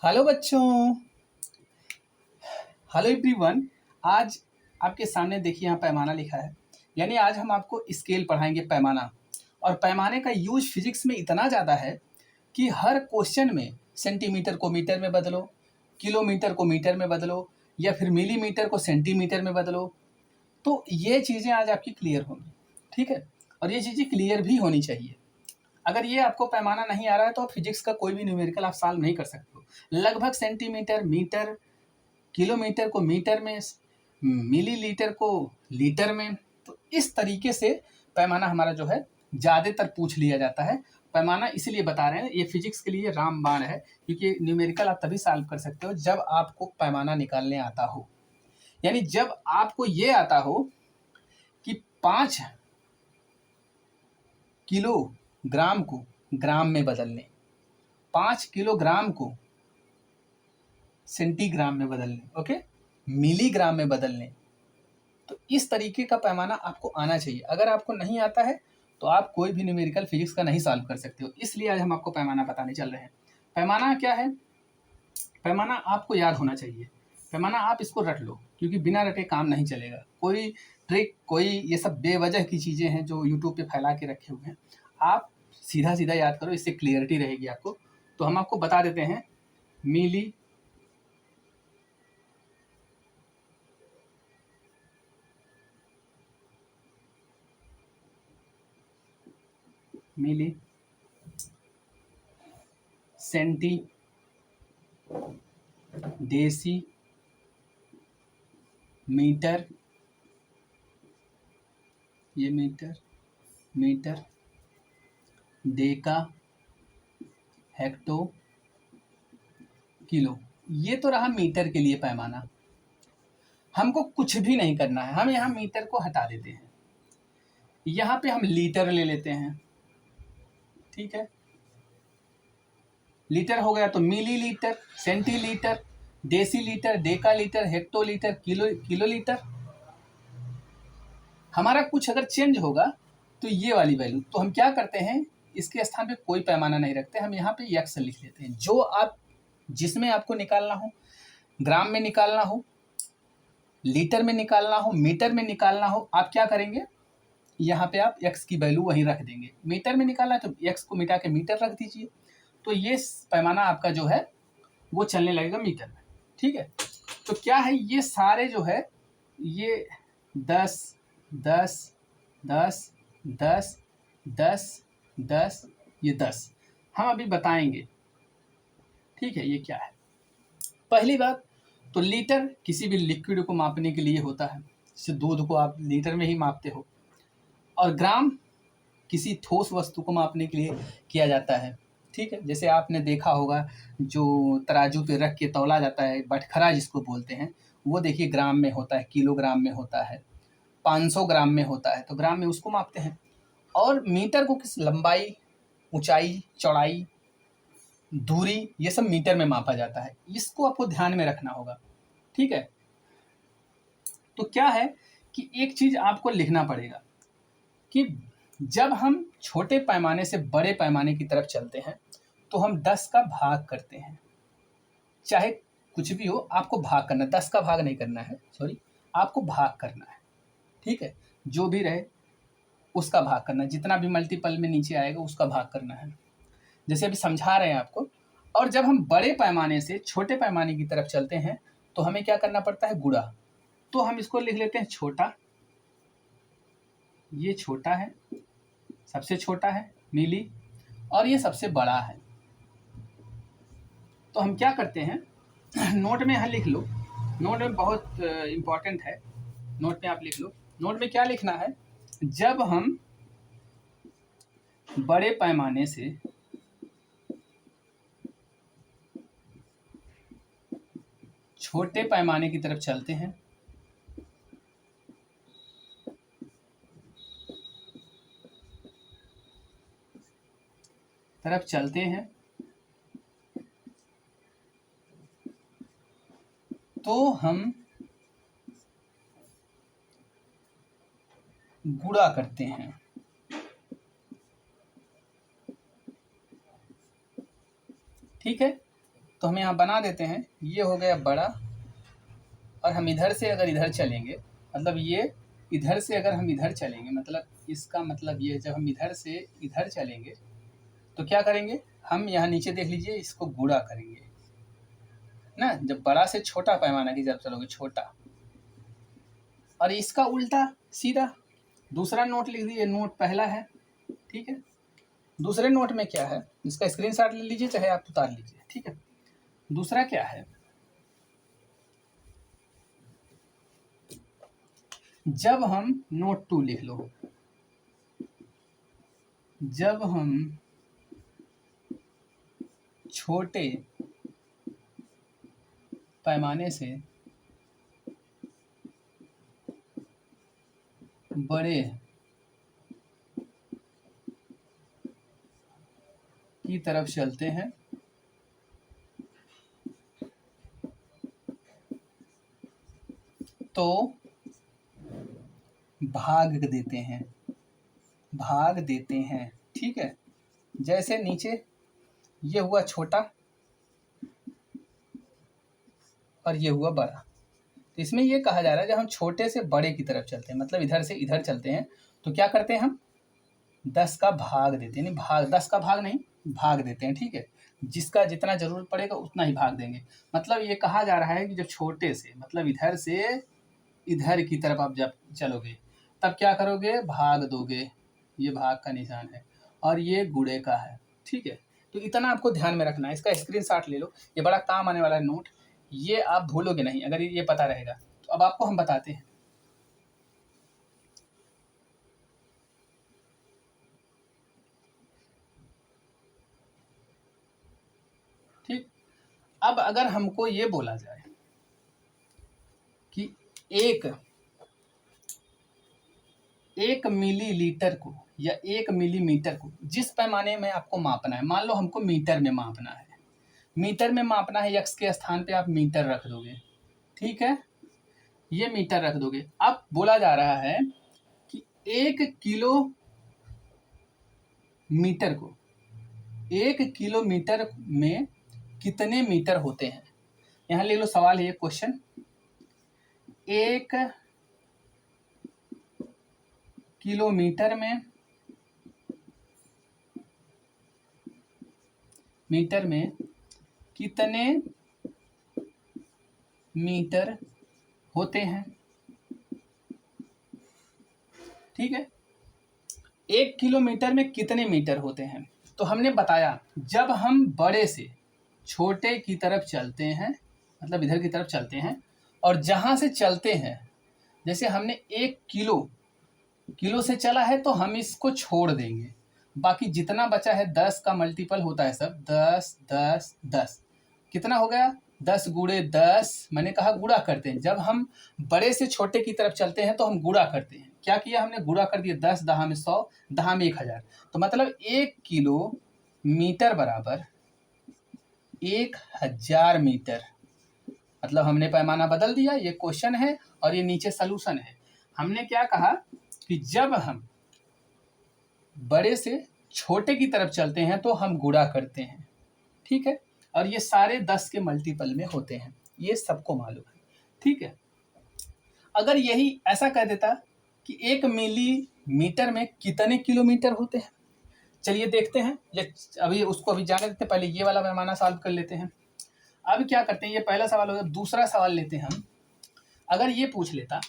Hello बच्चों। Hello everyone. आज आपके सामने देखिए यहाँ पैमाना लिखा है, यानी आज हम आपको स्केल पढ़ाएंगे, पैमाना। और पैमाने का यूज फिजिक्स में इतना ज़्यादा है कि हर क्वेश्चन में सेंटीमीटर को मीटर में बदलो, किलोमीटर को मीटर में बदलो, या फिर मिलीमीटर को सेंटीमीटर में बदलो। तो ये चीज़ें आज आपकी क्लियर होंगी, ठीक है। और ये चीज़ें क्लियर भी होनी चाहिए। अगर ये आपको पैमाना नहीं आ रहा है तो आप फिजिक्स का कोई भी न्यूमेरिकल आप सॉल्व नहीं कर सकते हो। लगभग सेंटीमीटर, मीटर, किलोमीटर को मीटर में, मिलीलीटर को लीटर में, तो इस तरीके से पैमाना हमारा जो है ज़्यादातर पूछ लिया जाता है। पैमाना इसीलिए बता रहे हैं, ये फिजिक्स के लिए रामबाण है, क्योंकि न्यूमेरिकल आप तभी सॉल्व कर सकते हो जब आपको पैमाना निकालने आता हो। यानी जब आपको ये आता हो कि 5 किलोग्राम को ग्राम में बदलने, 5 किलोग्राम को सेंटीग्राम में बदलने, ओके, मिलीग्राम में बदलने। तो इस तरीके का पैमाना आपको आना चाहिए। अगर आपको नहीं आता है तो आप कोई भी न्यूमेरिकल फिजिक्स का नहीं सॉल्व कर सकते हो। इसलिए आज हम आपको पैमाना बताने चल रहे हैं। पैमाना क्या है? पैमाना आपको याद होना चाहिए। पैमाना आप इसको रट लो, क्योंकि बिना रटे काम नहीं चलेगा। कोई ट्रिक, कोई ये सब बेवजह की चीज़ें हैं जो यूट्यूब पे फैला के रखे हुए हैं। आप सीधा सीधा याद करो, इससे क्लियरिटी रहेगी आपको। तो हम आपको बता देते हैं, milli milli centi deci metre, ये metre, metre, deca, hecto, kilo. ये तो रहा मीटर के लिए पैमाना। हमको कुछ भी नहीं करना है, हम यहाँ मीटर को हटा देते हैं। यहाँ पे हम लीटर ले लेते हैं, ठीक है। लीटर हो गया तो millilitre, centilitre, decilitre, डेकालीटर, hectolitre, kilolitre. हमारा कुछ अगर चेंज होगा तो ये वाली वैल्यू, तो हम क्या करते हैं, इसके स्थान पे कोई पैमाना नहीं रखते, हम यहाँ पे यक्स लिख लेते हैं। जो आप, जिसमें आपको निकालना हो, ग्राम में निकालना हो, लीटर में निकालना हो, मीटर में निकालना हो, आप क्या करेंगे, यहाँ पे आप x की वैल्यू वहीं रख देंगे। मीटर में निकालना है तो x को मिटा के मीटर रख दीजिए। तो ये पैमाना आपका जो है वो चलने लगेगा मीटर में, ठीक है। तो क्या है, ये सारे जो है, ये 10 10 10 10 10 10, ये 10 हम अभी बताएंगे, ठीक है। ये क्या है, पहली बात तो लीटर किसी भी लिक्विड को मापने के लिए होता है, जैसे दूध को आप लीटर में ही मापते हो। और ग्राम किसी ठोस वस्तु को मापने के लिए किया जाता है, ठीक है। जैसे आपने देखा होगा जो तराजू पे रख के तौला जाता है, बटखरा जिसको बोलते हैं, वो देखिए ग्राम में होता है, किलोग्राम में होता है, 500 ग्राम में होता है, तो ग्राम में उसको मापते हैं। और मीटर को किस लंबाई, ऊंचाई, चौड़ाई, दूरी, ये सब मीटर में मापा जाता है। इसको आपको ध्यान में रखना होगा, ठीक है। तो क्या है कि एक चीज आपको लिखना पड़ेगा कि जब हम छोटे पैमाने से बड़े पैमाने की तरफ चलते हैं तो हम 10 का भाग करते हैं। चाहे कुछ भी हो, आपको भाग करना, 10 का भाग नहीं करना है, सॉरी, आपको भाग करना है, ठीक है। जो भी रहे उसका भाग करना, जितना भी मल्टीपल में नीचे आएगा उसका भाग करना है, जैसे अभी समझा रहे हैं आपको। और जब हम बड़े पैमाने से छोटे पैमाने की तरफ चलते हैं तो हमें क्या करना पड़ता है, गुणा। तो हम इसको लिख लेते हैं छोटा, ये छोटा है, सबसे छोटा है मिली, और ये सबसे बड़ा है। तो हम क्या करते हैं, नोट में यहाँ लिख लो, नोट में बहुत इम्पोर्टेंट है, नोट में आप लिख लो। नोट में क्या लिखना है, जब हम बड़े पैमाने से छोटे पैमाने की तरफ चलते हैं तो हम गुणा करते हैं, ठीक है। तो हम यहाँ बना देते हैं, ये हो गया बड़ा, और हम इधर से अगर इधर चलेंगे, मतलब ये इधर से अगर हम इधर चलेंगे, मतलब इसका मतलब ये, जब हम इधर से इधर चलेंगे तो क्या करेंगे, हम यहाँ नीचे देख लीजिए, इसको गुणा करेंगे ना, जब बड़ा से छोटा पैमाना की जब चलोगे, छोटा, और इसका उल्टा सीधा दूसरा नोट लिख दीजिए, नोट पहला है, ठीक है। दूसरे नोट में क्या है, इसका स्क्रीनशॉट ले लीजिए, चाहे आप उतार लीजिए, ठीक है। दूसरा क्या है, जब हम नोट 2 लिख लो, जब हम छोटे पैमाने से बड़े की तरफ चलते हैं तो भाग देते हैं, भाग देते हैं, ठीक है। जैसे नीचे ये हुआ छोटा और ये हुआ बड़ा, तो इसमें ये कहा जा रहा है जब हम छोटे से बड़े की तरफ चलते हैं, मतलब इधर से इधर चलते हैं, तो क्या करते हैं हम 10 का भाग देते हैं, नहीं भाग, 10 का भाग नहीं, भाग देते हैं, ठीक है। जिसका जितना जरूरत पड़ेगा उतना ही भाग देंगे। मतलब ये कहा जा रहा है कि जब छोटे से, मतलब इधर से इधर की तरफ आप जब चलोगे तब क्या करोगे, भाग दोगे, ये भाग का निशान है, और ये गुणे का है, ठीक है। तो इतना आपको ध्यान में रखना है, इसका स्क्रीनशॉट ले लो, ये बड़ा काम आने वाला है नोट, ये आप भूलोगे नहीं अगर ये पता रहेगा। तो अब आपको हम बताते हैं, ठीक। अब अगर हमको ये बोला जाए कि एक मिलीलीटर को या 1 मिलीमीटर को जिस पैमाने में आपको मापना है, मान लो हमको मीटर में मापना है, मीटर में मापना है, यक्स के स्थान पे आप मीटर रख दोगे, ठीक है, ये मीटर रख दोगे। अब बोला जा रहा है कि 1 किलोमीटर को, 1 किलोमीटर में कितने मीटर होते हैं। यहाँ ले लो, सवाल है ये क्वेश्चन, 1 किलोमीटर में कितने मीटर होते हैं, ठीक है। 1 किलोमीटर में कितने मीटर होते हैं, तो हमने बताया जब हम बड़े से छोटे की तरफ चलते हैं, मतलब इधर की तरफ चलते हैं, और जहां से चलते हैं, जैसे हमने 1 किलो से चला है तो हम इसको छोड़ देंगे, बाकी जितना बचा है 10 का मल्टीपल होता है सब, 10 10 10, कितना हो गया, 10 गुणे 10, मैंने कहा गुणा करते हैं, जब हम बड़े से छोटे की तरफ चलते हैं तो हम गुणा करते हैं, क्या किया हमने, गुणा कर दिया, 10 दहा में 100, दहा में 1000, तो मतलब 1 किलोमीटर बराबर 1000 मीटर। मतलब हमने पैमाना बदल दिया, ये क्वेश्चन है और ये नीचे सलूशन है। हमने क्या कहा कि जब हम बड़े से छोटे की तरफ चलते हैं तो हम गुणा करते हैं, ठीक है, और ये सारे 10 के मल्टीपल में होते हैं, ये सबको मालूम है, ठीक है। अगर यही ऐसा कह देता कि 1 मिलीमीटर में कितने किलोमीटर होते हैं, चलिए देखते हैं, ये अभी उसको अभी जाने देते हैं, पहले ये वाला पैमाना सॉल्व कर लेते हैं। अब क्या करते हैं, ये पहला सवाल हो गया, दूसरा सवाल लेते हैं हम। अगर ये पूछ लेता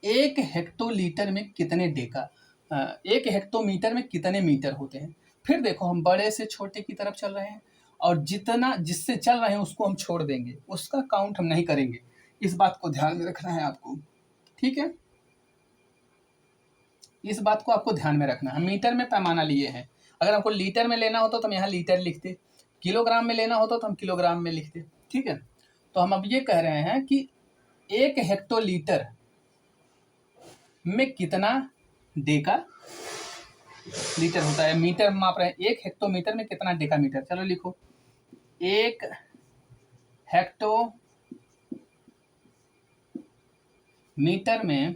1 हेक्टोलीटर में कितने डेका, 1 हेक्टोमीटर में कितने मीटर होते हैं, फिर देखो हम बड़े से छोटे की तरफ चल रहे हैं, और जितना जिससे चल रहे हैं उसको हम छोड़ देंगे, उसका काउंट हम नहीं करेंगे, इस बात को ध्यान में रखना है आपको, ठीक है। इस बात को आपको ध्यान में रखना है, मीटर में पैमाना लिए हैं, अगर हमको लीटर में लेना होता तो हम यहाँ लीटर लिखते, किलोग्राम में लेना होता तो हम किलोग्राम में लिखते, ठीक है। तो हम अब ये कह रहे हैं कि 1 हेक्टोलीटर में कितना डेका लीटर होता है, मीटर में माप रहे हैं, 1 हेक्टोमीटर में कितना डेका मीटर, चलो लिखो, 1 हेक्टोमीटर में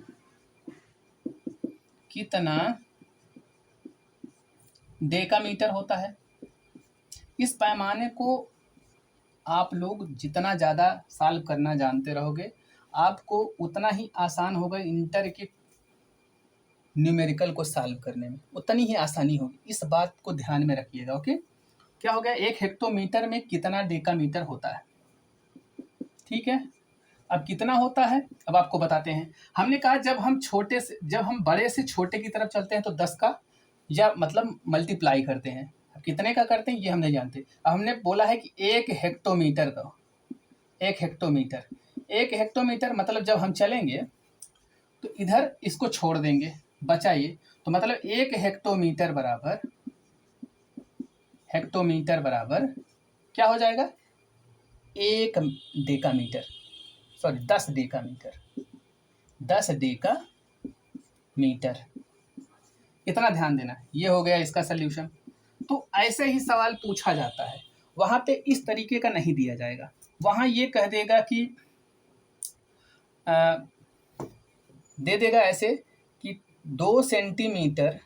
कितना डेका मीटर होता है। इस पैमाने को आप लोग जितना ज़्यादा सॉल्व करना जानते रहोगे, आपको उतना ही आसान होगा इंटर के न्यूमेरिकल को सॉल्व करने में, उतनी ही आसानी होगी। इस बात को ध्यान में रखिएगा। ओके, क्या हो गया, 1 हेक्टोमीटर में कितना डेकामीटर होता है। ठीक है, अब कितना होता है अब आपको बताते हैं। हमने कहा जब हम बड़े से छोटे की तरफ चलते हैं तो 10 का या मतलब मल्टीप्लाई करते हैं। अब कितने का करते हैं ये हम नहीं जानते। अब हमने बोला है कि 1 हेक्टोमीटर का, 1 हेक्टोमीटर मतलब जब हम चलेंगे तो इधर इसको छोड़ देंगे, बचाइए, तो मतलब 1 हेक्टोमीटर बराबर क्या हो जाएगा, 1 डेकामीटर, सॉरी 10 डेकामीटर। इतना ध्यान देना। ये हो गया इसका सल्यूशन। तो ऐसे ही सवाल पूछा जाता है, वहाँ पे इस तरीके का नहीं दिया जाएगा। वहाँ ये कह देगा कि दे देगा ऐसे कि 2 सेंटीमीटर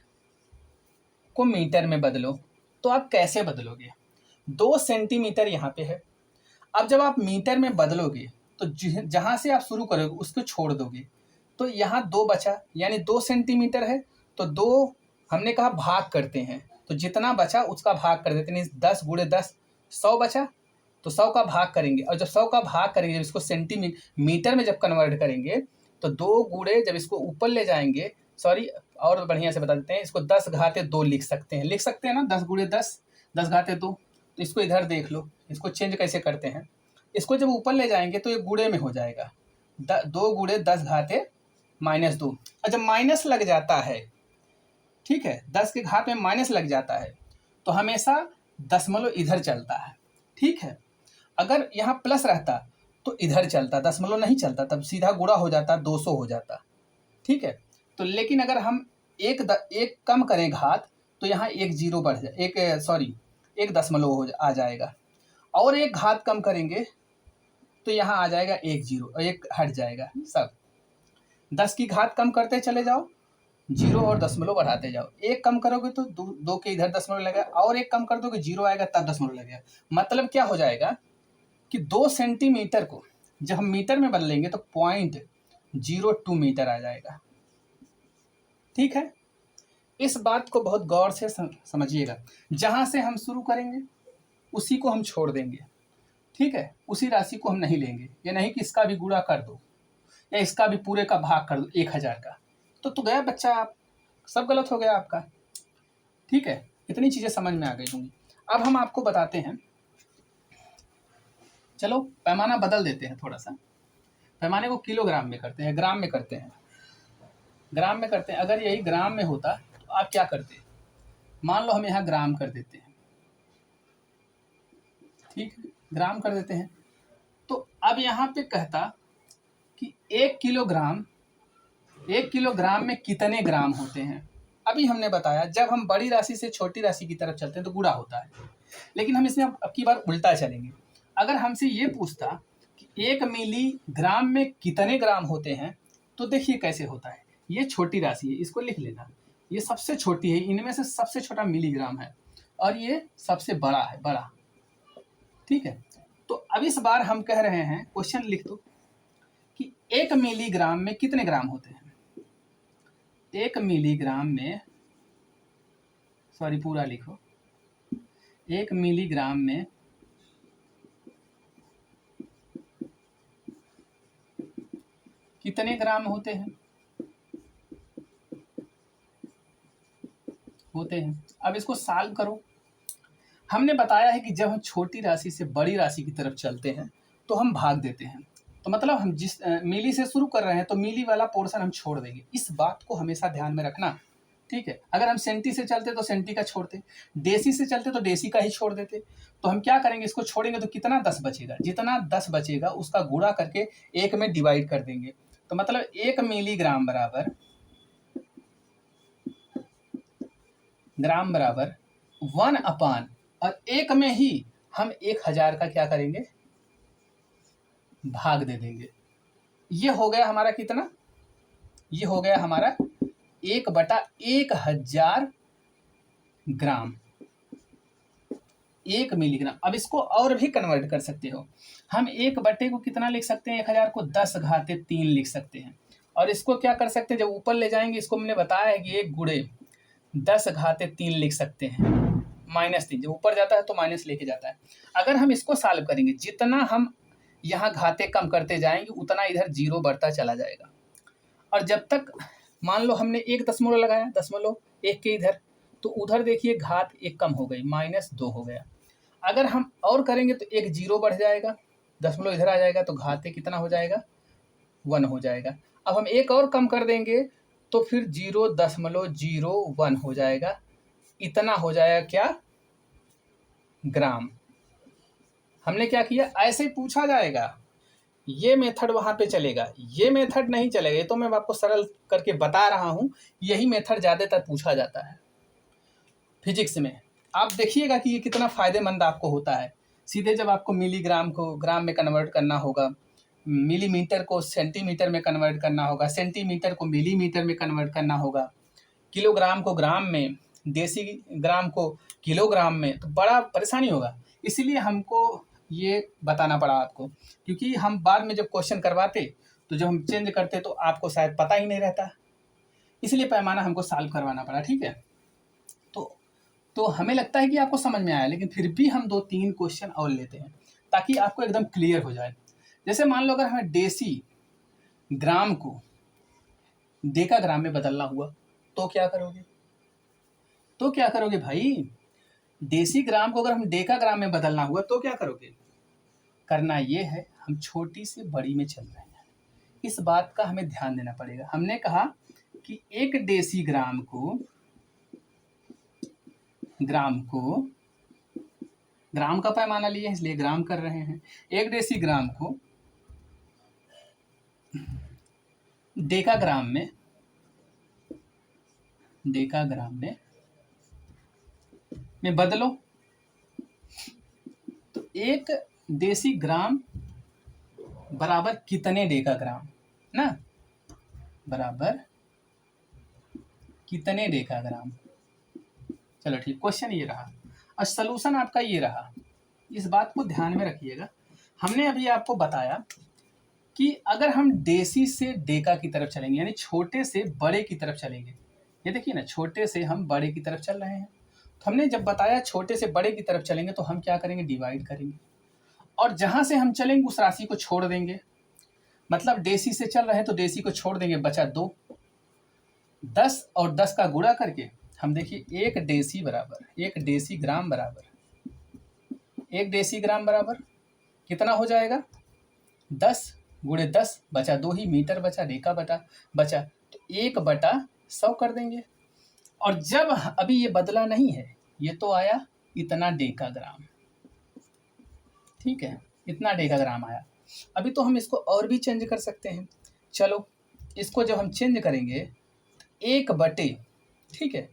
को मीटर में बदलो। तो आप कैसे बदलोगे, 2 सेंटीमीटर यहाँ पे है। अब जब आप मीटर में बदलोगे तो जहाँ से आप शुरू करोगे उसको छोड़ दोगे, तो यहाँ 2 बचा, यानी 2 सेंटीमीटर है तो 2 हमने कहा भाग करते हैं, तो जितना बचा उसका भाग कर देते हैं। 10 गुणे 10 100 बचा, तो 100 का भाग करेंगे, और जब 100 का भाग करेंगे, जब इसको सेंटीमीटर में जब कन्वर्ट करेंगे तो 2 गुणे जब इसको ऊपर ले जाएंगे, सॉरी और बढ़िया से बता देते हैं, इसको 10 घाते 2 लिख सकते हैं ना, 10 गुणे 10 10 घाते 2। तो इसको इधर देख लो, इसको चेंज कैसे करते हैं। इसको जब ऊपर ले जाएंगे तो ये गुणे में हो जाएगा, 2 गुणे 10 घाते -2। और जब माइनस लग जाता है, ठीक है, 10 के घात में माइनस लग जाता है तो हमेशा दशमलव इधर चलता है। ठीक है, अगर यहाँ प्लस रहता तो इधर चलता, दशमलव नहीं चलता, तब सीधा गुणा हो जाता, 200 हो जाता। ठीक है, तो लेकिन अगर हम एक कम करें घात तो यहाँ 1 जीरो बढ़ जाए, 1 दशमलव आ जाएगा, और 1 घात कम करेंगे तो यहाँ आ जाएगा 1 जीरो, और 1 हट जाएगा। सब 10 की घात कम करते चले जाओ, जीरो और दशमलव बढ़ाते जाओ, 1 कम करोगे तो 2 के इधर दशमलव लगेगा, और 1 कम कर दोगे जीरो आएगा, तब दशमलव लगेगा। मतलब क्या हो जाएगा कि 2 सेंटीमीटर को जब हम मीटर में बदलेंगे तो 0.02 मीटर आ जाएगा। ठीक है, इस बात को बहुत गौर से समझिएगा। जहाँ से हम शुरू करेंगे उसी को हम छोड़ देंगे। ठीक है, उसी राशि को हम नहीं लेंगे। ये नहीं कि इसका भी गुणा कर दो या इसका भी पूरे का भाग कर दो 1000 का, तो गया बच्चा, आप सब गलत हो गया आपका। ठीक है, इतनी चीज़ें समझ में आ गई होंगी। अब हम आपको बताते हैं, चलो पैमाना बदल देते हैं थोड़ा सा, पैमाने को किलोग्राम में करते हैं, ग्राम में करते हैं, अगर यही ग्राम में होता तो आप क्या करते, मान लो हम यहाँ ग्राम कर देते हैं। ठीक है, ग्राम कर देते हैं, तो अब यहाँ पे कहता कि 1 किलोग्राम में कितने ग्राम होते हैं। अभी हमने बताया जब हम बड़ी राशि से छोटी राशि की तरफ चलते हैं तो गुणा होता है, लेकिन हम इसमें अब की बार उल्टा चलेंगे। अगर हमसे ये पूछता कि 1 मिलीग्राम में कितने ग्राम होते हैं, तो देखिए कैसे होता है। ये छोटी राशि है, इसको लिख लेना, ये सबसे छोटी है, इनमें से सबसे छोटा मिलीग्राम है, और ये सबसे बड़ा है, बड़ा। ठीक है, तो अब इस बार हम कह रहे हैं, क्वेश्चन लिख दो कि 1 मिलीग्राम में कितने ग्राम होते हैं। 1 मिलीग्राम में, सॉरी पूरा लिखो, 1 मिलीग्राम में कितने ग्राम होते हैं। अब इसको सॉल्व करो। हमने बताया है कि जब हम छोटी राशि से बड़ी राशि की तरफ चलते हैं तो हम भाग देते हैं, तो मतलब हम जिस मिली से शुरू कर रहे हैं तो मिली वाला पोर्शन हम छोड़ देंगे। इस बात को हमेशा ध्यान में रखना। ठीक है, अगर हम सेंटी से चलते तो सेंटी का छोड़ते, डेसी से चलते तो डेसी का ही छोड़ देते। तो हम क्या करेंगे, इसको छोड़ेंगे तो कितना 10 बचेगा, जितना 10 बचेगा उसका गुणा करके 1 में डिवाइड कर देंगे। तो मतलब 1 मिलीग्राम बराबर ग्राम बराबर 1 अपान, और 1 में ही हम 1000 का क्या करेंगे, भाग दे देंगे। ये हो गया हमारा कितना, ये हो गया हमारा 1/1000 ग्राम। 1 मिलीग्राम। अब इसको और भी कन्वर्ट कर सकते हो, हम 1 को कितना लिख सकते हैं, 1000 को 10⁻³ लिख सकते हैं। और इसको क्या कर सकते हैं, जब ऊपर ले जाएंगे इसको हमने बताया है कि 1 गुणे 10⁻³ लिख सकते हैं, -3 जब ऊपर जाता है तो माइनस लेके जाता है। अगर हम इसको सॉल्व करेंगे, जितना हम यहाँ घाते कम करते जाएंगे उतना इधर 0 बढ़ता चला जाएगा। और जब तक मान लो हमने 1 दशमलव लगाया, दशमलव 1 के इधर, तो उधर देखिए घात 1 कम हो गई, -2 हो गया। अगर हम और करेंगे तो 1 0 बढ़ जाएगा, दशमलव इधर आ जाएगा तो घाते कितना हो जाएगा, 1 हो जाएगा। अब हम 1 और कम कर देंगे तो फिर 0.01 हो जाएगा, इतना हो जाएगा क्या, ग्राम। हमने क्या किया, ऐसे ही पूछा जाएगा, ये मेथड वहाँ पे चलेगा, ये मेथड नहीं चलेगा। ये तो मैं आपको सरल करके बता रहा हूँ, यही मेथड ज़्यादातर पूछा जाता है फिजिक्स में। आप देखिएगा कि ये कितना फ़ायदेमंद आपको होता है। सीधे जब आपको मिलीग्राम को ग्राम में कन्वर्ट करना होगा, मिलीमीटर को सेंटीमीटर में कन्वर्ट करना होगा, सेंटीमीटर को मिलीमीटर में कन्वर्ट करना होगा, किलोग्राम को ग्राम में, देसी ग्राम को किलोग्राम में, तो बड़ा परेशानी होगा। इसीलिए हमको ये बताना पड़ा आपको, क्योंकि हम बाद में जब क्वेश्चन करवाते तो जब हम चेंज करते तो आपको शायद पता ही नहीं रहता, इसलिए पैमाना हमको सॉल्व करवाना पड़ा। ठीक है, तो हमें लगता है कि आपको समझ में आया, लेकिन फिर भी हम 2-3 क्वेश्चन और लेते हैं ताकि आपको एकदम क्लियर हो जाए। जैसे मान लो अगर हमें देसी ग्राम को डेका ग्राम में बदलना हुआ तो क्या करोगे, तो क्या करोगे भाई, देसी ग्राम को अगर हम डेका ग्राम में बदलना हुआ तो क्या करोगे। करना ये है, हम छोटी से बड़ी में चल रहे हैं, इस बात का हमें ध्यान देना पड़ेगा। हमने कहा कि 1 देसी ग्राम को ग्राम का पैमाना लिए इसलिए ग्राम कर रहे हैं, 1 देसी ग्राम को डेका ग्राम में बदलो तो 1 देसी ग्राम बराबर कितने डेका ग्राम ना, बराबर कितने डेका ग्राम। चलो ठीक, क्वेश्चन ये रहा और सलूशन आपका ये रहा। इस बात को ध्यान में रखिएगा। हमने अभी आपको बताया कि अगर हम देसी से डेका की तरफ चलेंगे, यानी छोटे से बड़े की तरफ चलेंगे, ये देखिए ना, छोटे से हम बड़े की तरफ चल रहे हैं, तो हमने जब बताया छोटे से बड़े की तरफ चलेंगे तो हम क्या करेंगे, डिवाइड करेंगे, और जहाँ से हम चलेंगे उस राशि को छोड़ देंगे। मतलब देसी से चल रहे हैं तो देसी को छोड़ देंगे, बचा 2, 10 और 10 का गुणा करके हम देखिए 1 देसी ग्राम बराबर कितना हो जाएगा, 10 गुणे 10 बचा 2 ही, मीटर बचा, डेका बचा, तो 1/100 कर देंगे। और जब अभी ये बदला नहीं है, ये तो आया इतना डेका ग्राम, ठीक है, इतना डेका ग्राम आया। अभी तो हम इसको और भी चेंज कर सकते हैं। चलो इसको जब हम चेंज करेंगे 1/, ठीक है,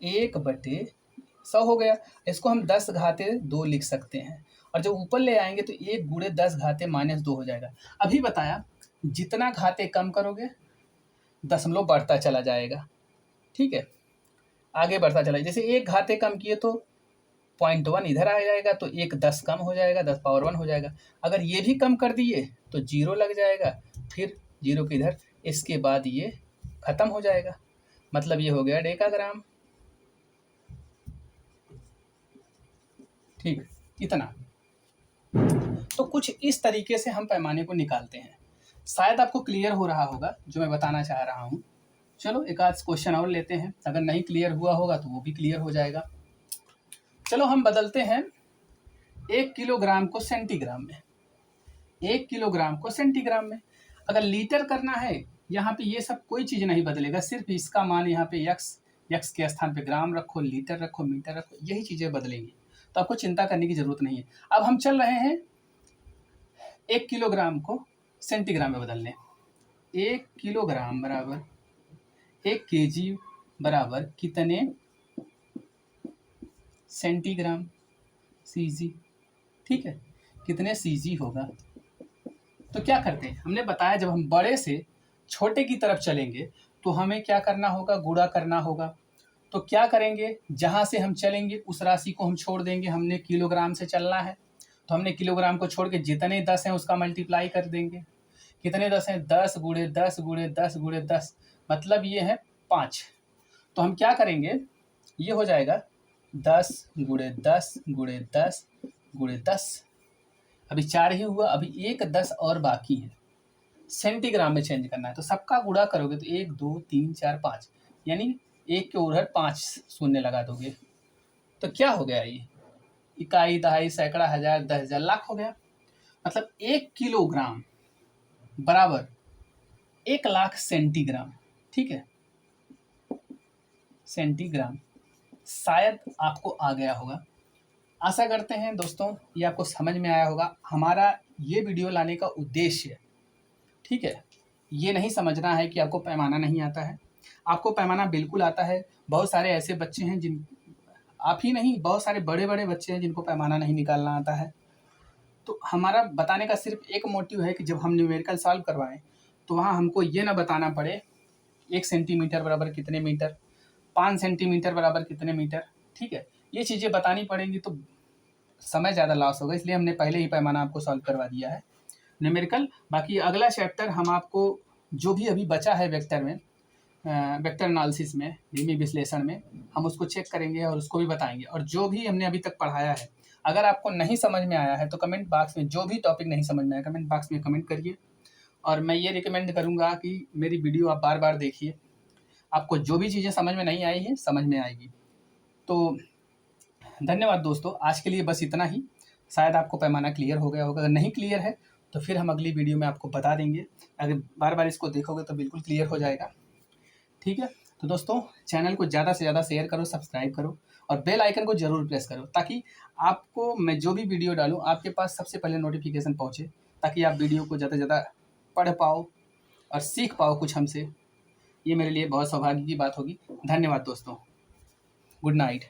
1/100 हो गया। इसको हम 10⁻² लिख सकते हैं, और जब ऊपर ले आएंगे तो 1 गुणे 10⁻² हो जाएगा। अभी बताया जितना घाते कम करोगे दशमलव बढ़ता चला जाएगा, ठीक है, आगे बढ़ता चला। जैसे 1 घाते कम किए तो 0.1 इधर आ जाएगा, तो 1 10 कम हो जाएगा, 10⁻1 हो जाएगा। अगर ये भी कम कर दिए तो 0 लग जाएगा, फिर 0 के इधर, इसके बाद ये खत्म हो जाएगा। मतलब ये हो गया डेका ग्राम, ठीक, इतना। तो कुछ इस तरीके से हम पैमाने को निकालते हैं। शायद आपको क्लियर हो रहा होगा जो मैं बताना चाह रहा हूँ। चलो एक आध क्वेश्चन और लेते हैं, अगर नहीं क्लियर हुआ होगा तो वो भी क्लियर हो जाएगा। चलो हम बदलते हैं 1 किलोग्राम को सेंटीग्राम में, 1 किलोग्राम को सेंटीग्राम में। अगर लीटर करना है, यहाँ पे ये सब कोई चीज़ नहीं बदलेगा, सिर्फ इसका मान यहाँ पे यक्स के स्थान पे ग्राम रखो, लीटर रखो, मीटर रखो, यही चीज़ें बदलेंगी, तो आपको चिंता करने की ज़रूरत नहीं है। अब हम चल रहे हैं 1 किलोग्राम को सेंटीग्राम में बदलने। 1 किलोग्राम बराबर 1 kg बराबर कितने सेंटीग्राम, cg, ठीक है, कितने cg होगा। तो क्या करते हैं, हमने बताया जब हम बड़े से छोटे की तरफ चलेंगे तो हमें क्या करना होगा, गुणा करना होगा। तो क्या करेंगे, जहाँ से हम चलेंगे उस राशि को हम छोड़ देंगे। हमने किलोग्राम से चलना है तो हमने किलोग्राम को छोड़ के जितने 10 हैं उसका मल्टीप्लाई कर देंगे। कितने 10 हैं, 10 गुणे 10 गुणे 10 गुणे 10, मतलब ये है 5। तो हम क्या करेंगे, ये हो जाएगा 10 गुणे 10 गुणे 10 गुणे 10। अभी 4 ही हुआ, अभी एक 10 और बाकी है, सेंटीग्राम में चेंज करना है। तो सबका गुणा करोगे तो 1 2 3 4 5, यानी 1 के उधर 5 शून्य लगा दोगे तो क्या हो गया, ये इकाई, दहाई, सैकड़ा, हजार, 10,000, लाख हो गया। मतलब 1 किलोग्राम बराबर 1 लाख सेंटीग्राम। ठीक है, सेंटीग्राम। शायद आपको आ गया होगा, आशा करते हैं दोस्तों ये आपको समझ में आया होगा। हमारा ये वीडियो लाने का उद्देश्य, ठीक है, ये नहीं समझना है कि आपको पैमाना नहीं आता है। आपको पैमाना बिल्कुल आता है। बहुत सारे ऐसे बच्चे हैं जिन, आप ही नहीं, बहुत सारे बड़े बड़े बच्चे हैं जिनको पैमाना नहीं निकालना आता है। तो हमारा बताने का सिर्फ एक मोटिव है कि जब हम न्यूमेरिकल सॉल्व करवाएं तो वहाँ हमको ये ना बताना पड़े 1 सेंटीमीटर बराबर कितने मीटर, 5 सेंटीमीटर बराबर कितने मीटर। ठीक है, ये चीज़ें बतानी पड़ेंगी तो समय ज़्यादा लॉस होगा, इसलिए हमने पहले ही पैमाना आपको सॉल्व करवा दिया है न्यूमेरिकल। बाकी अगला चैप्टर हम आपको जो भी अभी बचा है वेक्टर में, वेक्टर एनालिसिस में, धीमी विश्लेषण में, हम उसको चेक करेंगे और उसको भी बताएंगे। और जो भी हमने अभी तक पढ़ाया है, अगर आपको नहीं समझ में आया है तो कमेंट बॉक्स में, जो भी टॉपिक नहीं समझ में आया कमेंट बॉक्स में कमेंट करिए। और मैं ये रिकमेंड करूँगा कि मेरी वीडियो आप बार बार देखिए, आपको जो भी चीज़ें समझ में नहीं आई है समझ में आएगी। तो धन्यवाद दोस्तों, आज के लिए बस इतना ही। शायद आपको पैमाना क्लियर हो गया होगा, अगर नहीं क्लियर है तो फिर हम अगली वीडियो में आपको बता देंगे। अगर बार बार इसको देखोगे तो बिल्कुल क्लियर हो जाएगा। ठीक है, तो दोस्तों चैनल को ज़्यादा से ज़्यादा शेयर करो, सब्सक्राइब करो और बेल आइकन को ज़रूर प्रेस करो, ताकि आपको मैं जो भी वीडियो डालूँ आपके पास सबसे पहले नोटिफिकेशन पहुँचे, ताकि आप वीडियो को ज़्यादा से ज़्यादा पढ़ पाओ और सीख पाओ कुछ हमसे। ये मेरे लिए बहुत सौभाग्य की बात होगी। धन्यवाद दोस्तों, गुड नाइट।